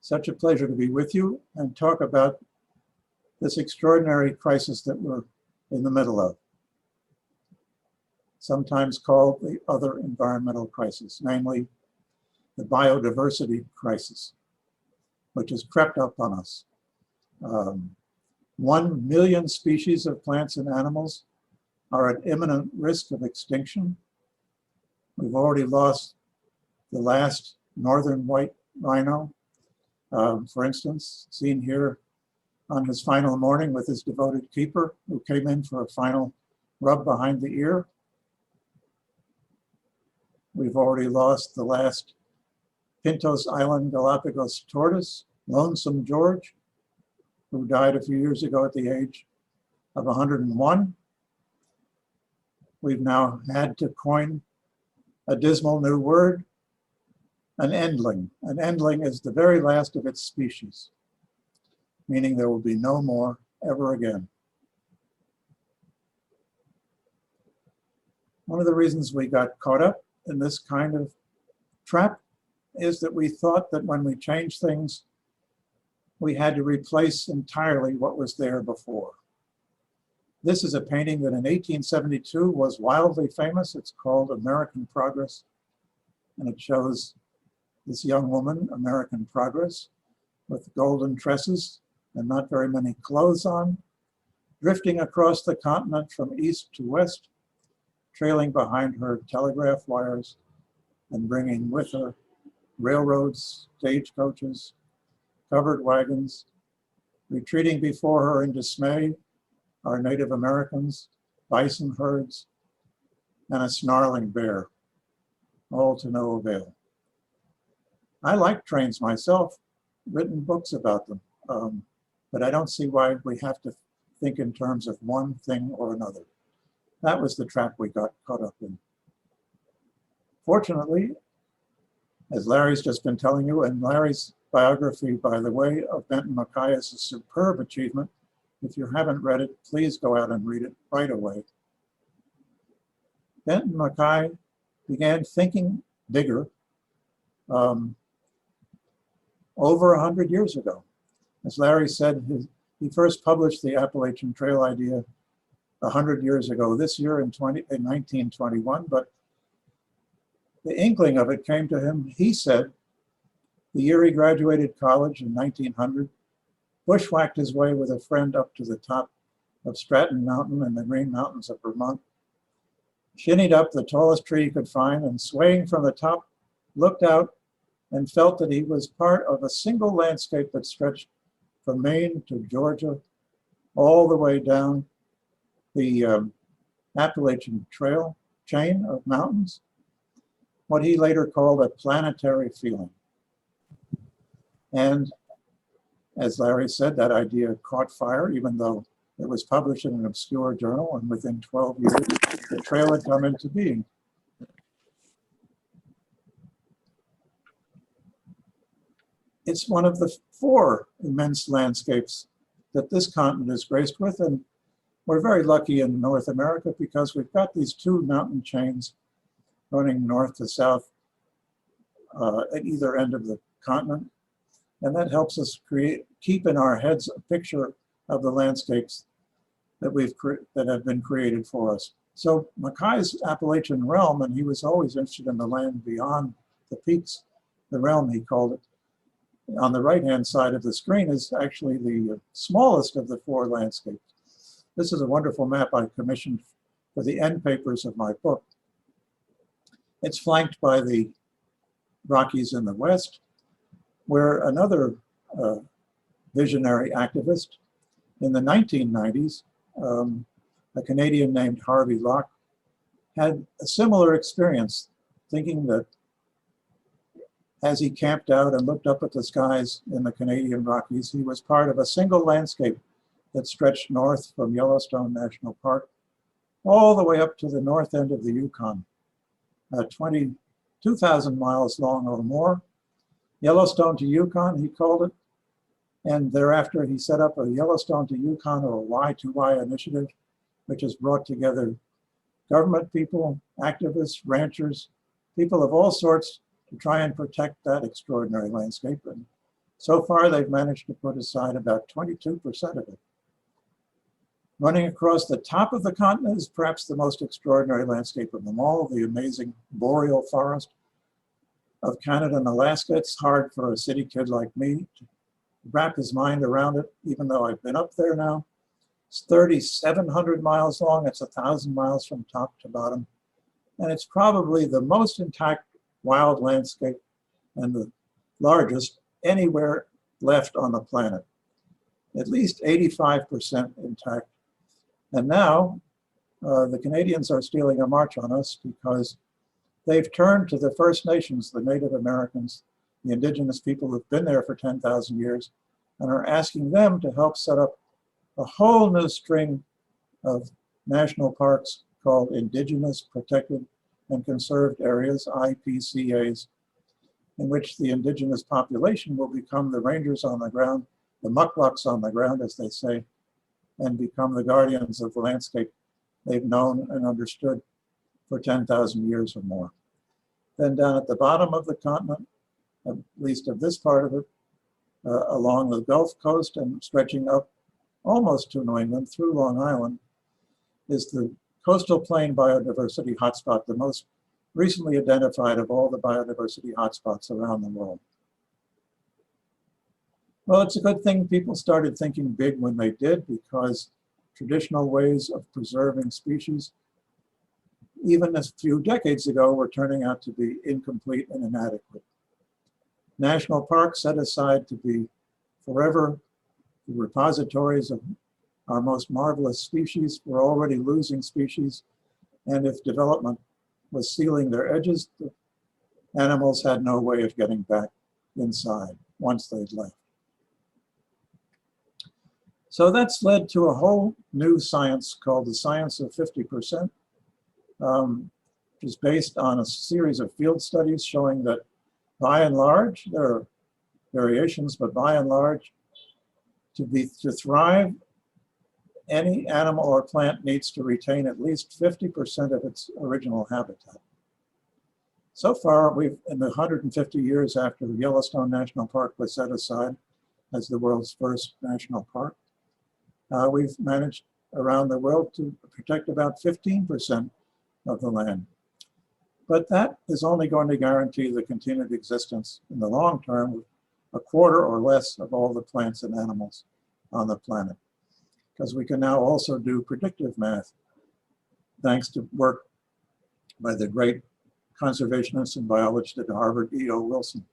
Such a pleasure to be with you and talk about this extraordinary crisis that we're in the middle of, sometimes called the other environmental crisis, namely the biodiversity crisis, which has crept up on us. 1 million species of plants and animals are at imminent risk of extinction. We've already lost the last northern white rhino, for instance, seen here on his final morning with his devoted keeper, who came in for a final rub behind the ear. We've already lost the last Pintos Island Galapagos tortoise, Lonesome George, who died a few years ago at the age of 101. We've now had to coin a dismal new word, an endling. An endling is the very last of its species, meaning there will be no more ever again. One of the reasons we got caught up in this kind of trap is that we thought that when we changed things, we had to replace entirely what was there before. This is a painting that in 1872 was wildly famous. It's called American Progress, and it shows this young woman, American Progress, with golden tresses and not very many clothes on, drifting across the continent from east to west, trailing behind her telegraph wires and bringing with her railroads, stagecoaches, covered wagons. Retreating before her in dismay are Native Americans, bison herds, and a snarling bear, all to no avail. I like trains myself, written books about them, but I don't see why we have to think in terms of one thing or another. That was the trap we got caught up in. Fortunately, as Larry's just been telling you, and Larry's biography, by the way, of Benton MacKaye is a superb achievement. If you haven't read it, please go out and read it right away. Benton MacKaye began thinking bigger over 100 years ago. As Larry said, he first published the Appalachian Trail idea 100 years ago this year in 1921, but the inkling of it came to him, he said, the year he graduated college in 1900, bushwhacked his way with a friend up to the top of Stratton Mountain in the Green Mountains of Vermont, shinnied up the tallest tree he could find, and swaying from the top, looked out and felt that he was part of a single landscape that stretched from Maine to Georgia, all the way down the Appalachian Trail chain of mountains, what he later called a planetary feeling. And as Larry said, that idea caught fire, even though it was published in an obscure journal, and within 12 years, the trail had come into being. It's one of the 4 immense landscapes that this continent is graced with, and we're very lucky in North America because we've got these 2 mountain chains running north to south at either end of the continent. And that helps us keep in our heads a picture of the landscapes that have been created for us. So MacKaye's Appalachian realm, and he was always interested in the land beyond the peaks, the realm he called it, on the right-hand side of the screen is actually the smallest of the 4 landscapes. This is a wonderful map I commissioned for the end papers of my book. It's flanked by the Rockies in the west, where another visionary activist in the 1990s, a Canadian named Harvey Locke, had a similar experience, thinking that as he camped out and looked up at the skies in the Canadian Rockies, he was part of a single landscape that stretched north from Yellowstone National Park all the way up to the north end of the Yukon, 22,000 miles long or more. Yellowstone to Yukon, he called it. And thereafter, he set up a Yellowstone to Yukon, or a Y2Y initiative, which has brought together government people, activists, ranchers, people of all sorts to try and protect that extraordinary landscape. And So far, they've managed to put aside about 22% of it. Running across the top of the continent is perhaps the most extraordinary landscape of them all, the amazing Boreal Forest of Canada and Alaska. It's hard for a city kid like me to wrap his mind around it, even though I've been up there now. It's 3,700 miles long. It's 1,000 miles from top to bottom. And it's probably the most intact wild landscape and the largest anywhere left on the planet. At least 85% intact. And now the Canadians are stealing a march on us because they've turned to the First Nations, the Native Americans, the indigenous people who've been there for 10,000 years, and are asking them to help set up a whole new string of national parks called Indigenous Protected and Conserved Areas, IPCAs, in which the indigenous population will become the rangers on the ground, the mucklucks on the ground, as they say, and become the guardians of the landscape they've known and understood for 10,000 years or more. Then down at the bottom of the continent, at least of this part of it, along the Gulf Coast and stretching up almost to New England through Long Island, is the coastal plain biodiversity hotspot, the most recently identified of all the biodiversity hotspots around the world. Well, it's a good thing people started thinking big when they did, because traditional ways of preserving species, even a few decades ago, were turning out to be incomplete and inadequate. National parks set aside to be forever the repositories of our most marvelous species were already losing species, and if development was sealing their edges, the animals had no way of getting back inside once they'd left. So that's led to a whole new science called the science of 50%, which is based on a series of field studies showing that by and large, there are variations, but by and large, to thrive, any animal or plant needs to retain at least 50% of its original habitat. So far, in the 150 years after the Yellowstone National Park was set aside as the world's first national park, we've managed around the world to protect about 15% of the land. But that is only going to guarantee the continued existence in the long term of a quarter or less of all the plants and animals on the planet. Because we can now also do predictive math, thanks to work by the great conservationist and biologist at Harvard, E.O. Wilson.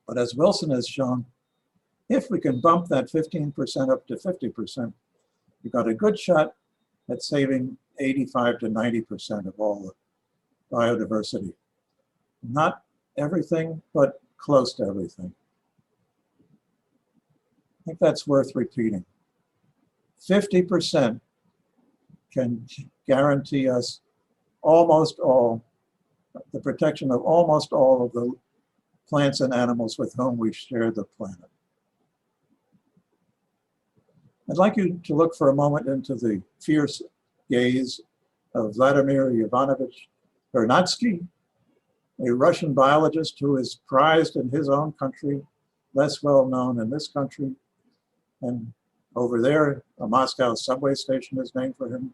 But as Wilson has shown, if we can bump that 15% up to 50%, we've got a good shot at saving 85 to 90% of all the biodiversity. Not everything, but close to everything. I think that's worth repeating. 50% can guarantee us almost all, the protection of almost all of the plants and animals with whom we share the planet. I'd like you to look for a moment into the fierce gaze of Vladimir Ivanovich Vernadsky, a Russian biologist who is prized in his own country, less well known in this country. And over there, a Moscow subway station is named for him.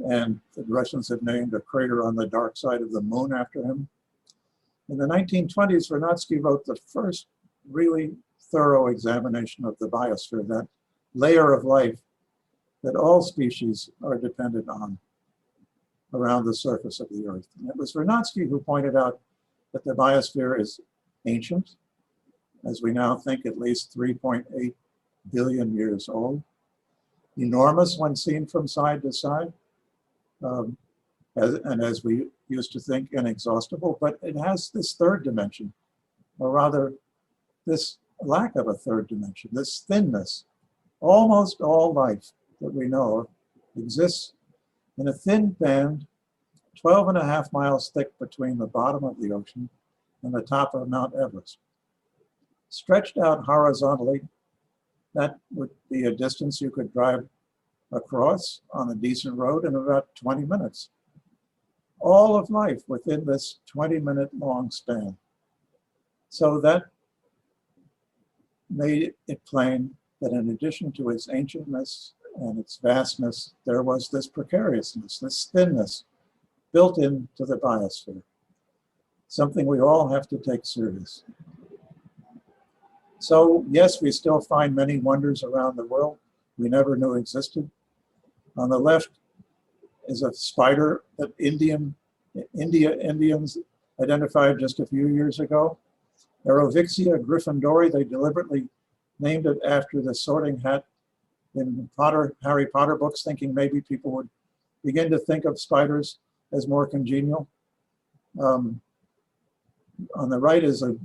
And the Russians have named a crater on the dark side of the moon after him. In the 1920s, Vernadsky wrote the first really thorough examination of the biosphere, that layer of life that all species are dependent on around the surface of the Earth. And it was Vernadsky who pointed out that the biosphere is ancient, as we now think at least 3.8 billion years old, enormous when seen from side to side, and as we used to think, inexhaustible, but it has this third dimension, or rather this lack of a third dimension, this thinness. Almost all life that we know of exists in a thin band, 12.5 miles thick between the bottom of the ocean and the top of Mount Everest. Stretched out horizontally, that would be a distance you could drive across on a decent road in about 20 minutes. All of life within this 20-minute long span. So that made it plain that in addition to its ancientness and its vastness, there was this precariousness, this thinness built into the biosphere, something we all have to take serious. So yes, we still find many wonders around the world we never knew existed. On the left is a spider that Indians identified just a few years ago. Aerovixia gryffindori, they deliberately named it after the sorting hat in Harry Potter books, thinking maybe people would begin to think of spiders as more congenial. On the right is a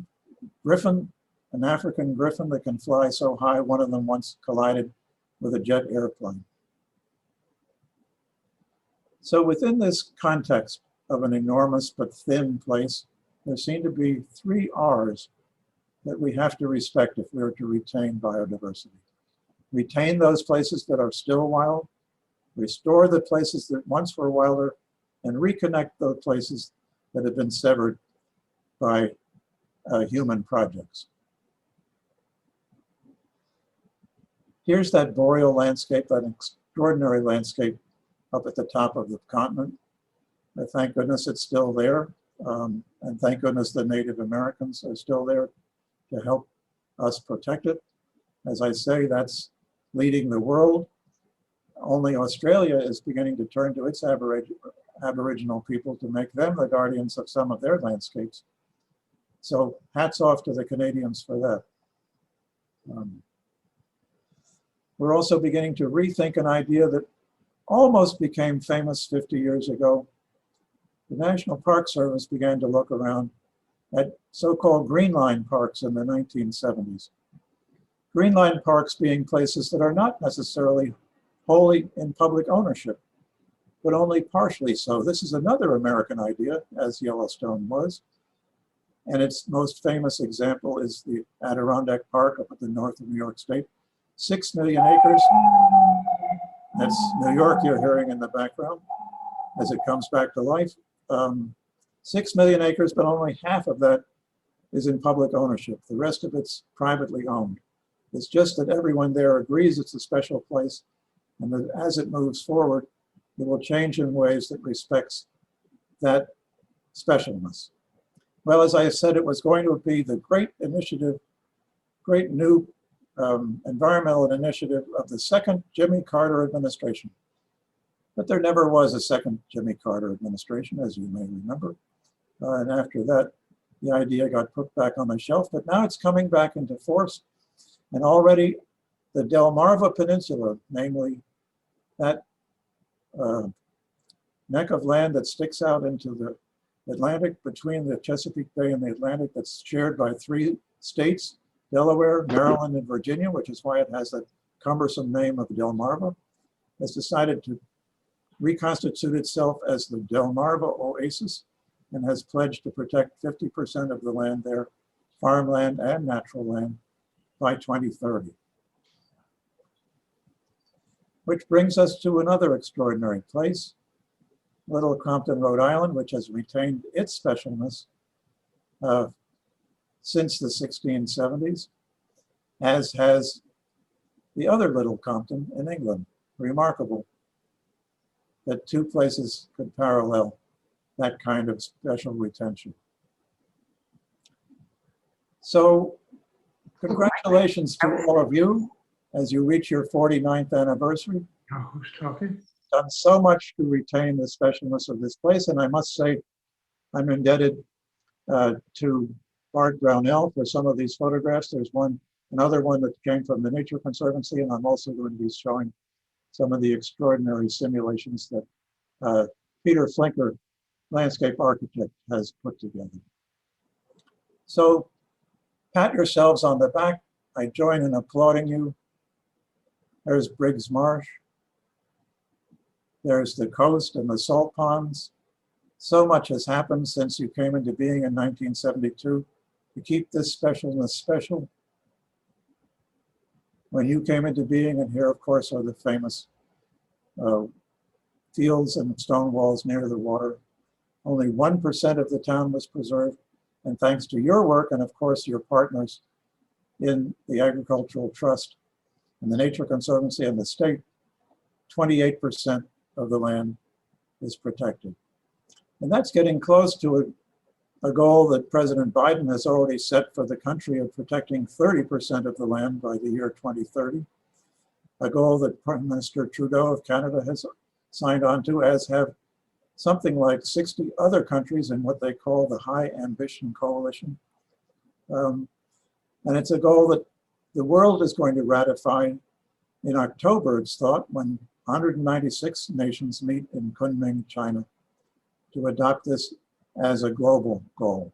griffin, an African griffin that can fly so high, one of them once collided with a jet airplane. So within this context of an enormous but thin place, there seem to be 3 R's that we have to respect if we are to retain biodiversity. Retain those places that are still wild, restore the places that once were wilder, and reconnect those places that have been severed by human projects. Here's that boreal landscape, that extraordinary landscape up at the top of the continent. Thank goodness it's still there. And thank goodness the Native Americans are still there to help us protect it. As I say, that's leading the world. Only Australia is beginning to turn to its Aboriginal people to make them the guardians of some of their landscapes. So hats off to the Canadians for that. We're also beginning to rethink an idea that almost became famous 50 years ago. The National Park Service began to look around at so-called green line parks in the 1970s. Green line parks being places that are not necessarily wholly in public ownership, but only partially so. This is another American idea, as Yellowstone was. And its most famous example is the Adirondack Park up at the north of New York State. 6 million acres. That's New York you're hearing in the background as it comes back to life. 6 million acres, but only half of that is in public ownership. The rest of it's privately owned. It's just that everyone there agrees it's a special place, and that as it moves forward, it will change in ways that respects that specialness. Well, as I said, it was going to be the great initiative, great new environmental initiative of the second Jimmy Carter administration. But there never was a second Jimmy Carter administration, as you may remember. And after that, the idea got put back on the shelf, but now it's coming back into force. And already the Delmarva Peninsula, namely that neck of land that sticks out into the Atlantic between the Chesapeake Bay and the Atlantic, that's shared by 3 states, Delaware, Maryland, and Virginia, which is why it has that cumbersome name of Delmarva, has decided to reconstitute itself as the Delmarva Oasis and has pledged to protect 50% of the land there, farmland and natural land, by 2030. Which brings us to another extraordinary place, Little Compton, Rhode Island, which has retained its specialness since the 1670s, as has the other Little Compton in England. Remarkable that 2 places could parallel that kind of special retention. So congratulations to all of you as you reach your 49th anniversary. Who's talking? Done so much to retain the specialness of this place, and I must say I'm indebted to Bart Brownell for some of these photographs. There's another one that came from the Nature Conservancy, and I'm also going to be showing some of the extraordinary simulations that Peter Flinker, landscape architect, has put together. So pat yourselves on the back. I join in applauding you. There's Briggs Marsh. There's the coast and the salt ponds. So much has happened since you came into being in 1972 to keep this specialness special. When you came into being, and here of course are the famous fields and stone walls near the water, only 1% of the town was preserved. And thanks to your work and of course your partners, in the Agricultural Trust and the Nature Conservancy and the state, 28% of the land is protected. And that's getting close to a goal that President Biden has already set for the country of protecting 30% of the land by the year 2030, a goal that Prime Minister Trudeau of Canada has signed on to, as have something like 60 other countries in what they call the High Ambition Coalition. And it's a goal that the world is going to ratify in October, it's thought, when 196 nations meet in Kunming, China, to adopt this as a global goal.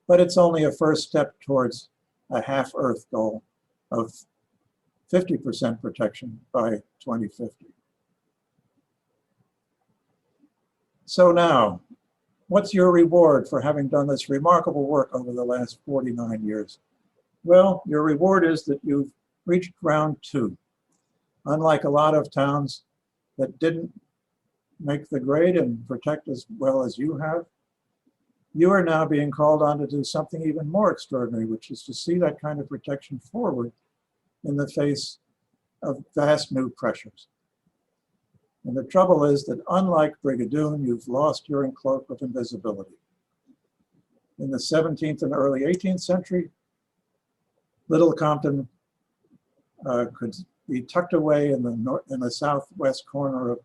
But it's only a first step towards a half-Earth goal of 50% protection by 2050. So now, what's your reward for having done this remarkable work over the last 49 years? Well, your reward is that you've reached round 2. Unlike a lot of towns that didn't make the grade and protect as well as you have, you are now being called on to do something even more extraordinary, which is to see that kind of protection forward in the face of vast new pressures. And the trouble is that unlike Brigadoon, you've lost your cloak of invisibility. In the 17th and early 18th century, Little Compton could be tucked away in the southwest corner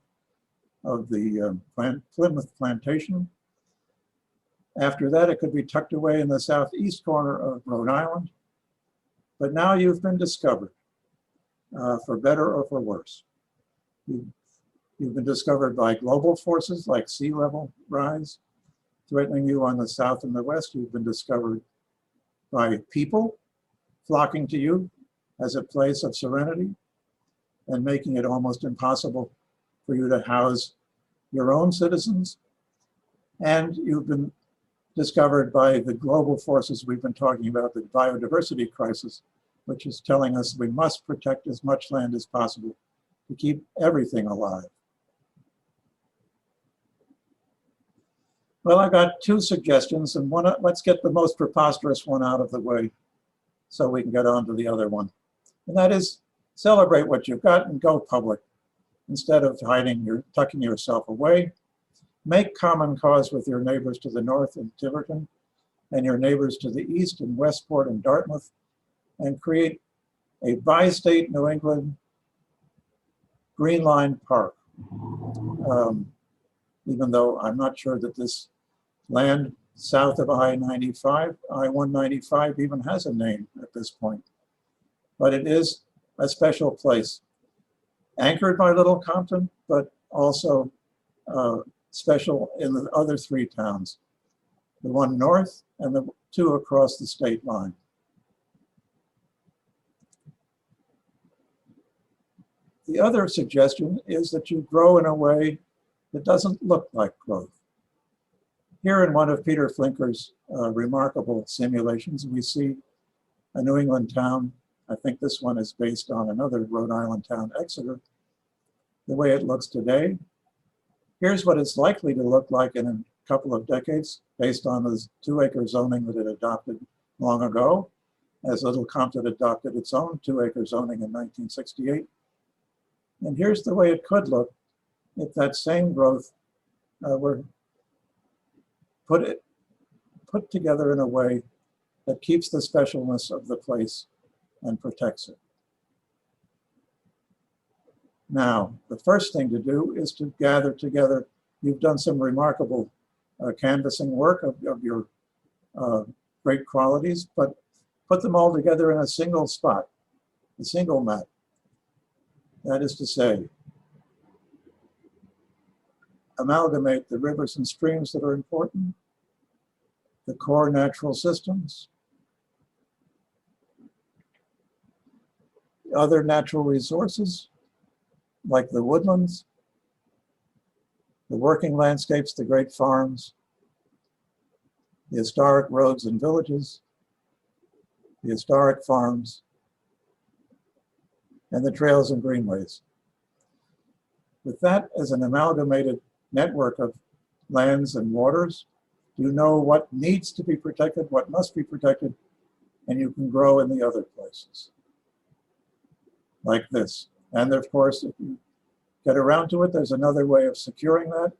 of the Plymouth plantation. After that, it could be tucked away in the southeast corner of Rhode Island. But now you've been discovered, for better or for worse. You've been discovered by global forces like sea level rise, threatening you on the south and the west. You've been discovered by people flocking to you as a place of serenity and making it almost impossible for you to house your own citizens. And you've been discovered by the global forces we've been talking about, the biodiversity crisis, which is telling us we must protect as much land as possible to keep everything alive. Well, I got 2 suggestions, and let's get the most preposterous one out of the way so we can get on to the other one. And that is, celebrate what you've got and go public. Instead of tucking yourself away, make common cause with your neighbors to the north in Tiverton and your neighbors to the east in Westport and Dartmouth, and create a bi-state New England Green Line Park. Even though I'm not sure that this land south of I-95, I-195 even has a name at this point. But it is a special place, anchored by Little Compton, but also special in the other 3 towns, the one north and the 2 across the state line. The other suggestion is that you grow in a way that doesn't look like growth. Here in one of Peter Flinker's remarkable simulations, we see a New England town. I think this one is based on another Rhode Island town, Exeter, the way it looks today. Here's what it's likely to look like in a couple of decades, based on the 2-acre zoning that it adopted long ago, as Little Compton adopted its own 2-acre zoning in 1968. And here's the way it could look if that same growth were put together in a way that keeps the specialness of the place and protects it. Now, the first thing to do is to gather together. You've done some remarkable canvassing work of your great qualities, but put them all together in a single spot, a single map. That is to say, amalgamate the rivers and streams that are important, the core natural systems, other natural resources like the woodlands, the working landscapes, the great farms, the historic roads and villages, the historic farms, and the trails and greenways. With that as an amalgamated network of lands and waters, you know what needs to be protected, what must be protected, and you can grow in the other places, like this. And of course, if you get around to it, there's another way of securing that,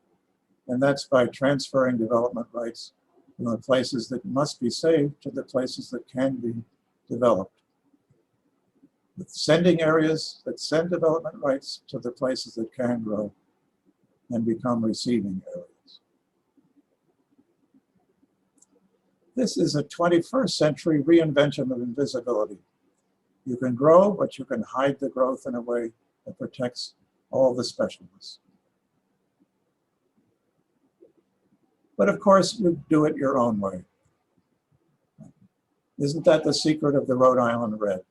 and that's by transferring development rights from the places that must be saved to the places that can be developed. With sending areas that send development rights to the places that can grow and become receiving areas. This is a 21st century reinvention of invisibility. You can grow, but you can hide the growth in a way that protects all the specialness. But of course, you do it your own way. Isn't that the secret of the Rhode Island Red?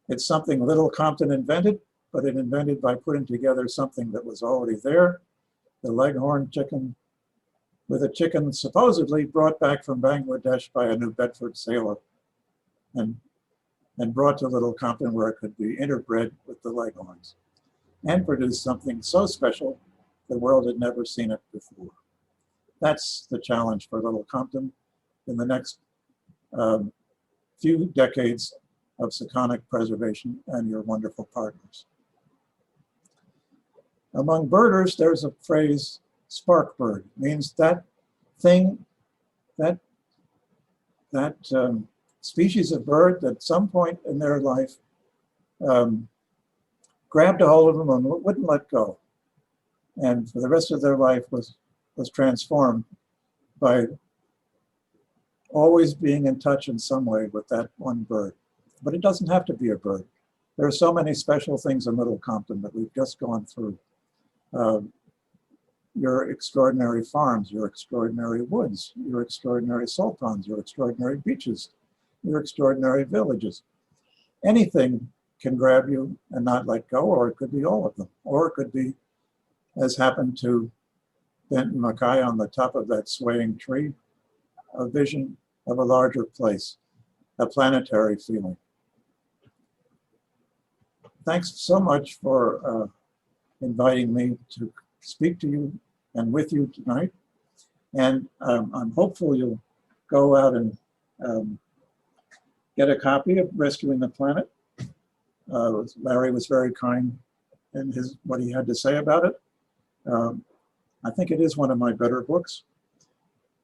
It's something Little Compton invented, but it invented by putting together something that was already there, the Leghorn chicken, with a chicken supposedly brought back from Bangladesh by a New Bedford sailor and brought to Little Compton where it could be interbred with the Leghorns and produce something so special the world had never seen it before. That's the challenge for Little Compton in the next few decades of Sakonnet preservation and your wonderful partners. Among birders, there's a phrase, spark bird, means that thing, that species of bird that at some point in their life grabbed a hold of them and wouldn't let go. And for the rest of their life was transformed by always being in touch in some way with that one bird. But it doesn't have to be a bird. There are so many special things in Little Compton that we've just gone through. Your extraordinary farms, your extraordinary woods, your extraordinary salt ponds, your extraordinary beaches, your extraordinary villages. Anything can grab you and not let go, or it could be all of them. Or it could be, as happened to Benton Mackay on the top of that swaying tree, a vision of a larger place, a planetary feeling. Thanks so much for inviting me to speak to you and with you tonight. And I'm hopeful you'll go out and get a copy of Rescuing the Planet. Larry was very kind in what he had to say about it. I think it is one of my better books.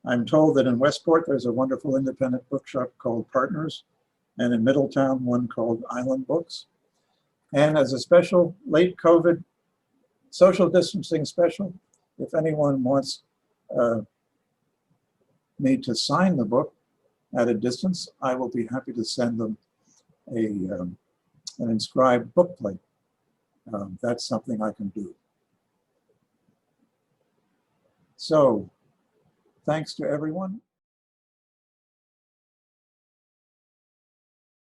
I'm told that in Westport there's a wonderful independent bookshop called Partners, and in Middletown one called Island Books. And as a special late COVID social distancing special, if anyone wants me to sign the book at a distance, I will be happy to send them an inscribed bookplate. That's something I can do. So, thanks to everyone.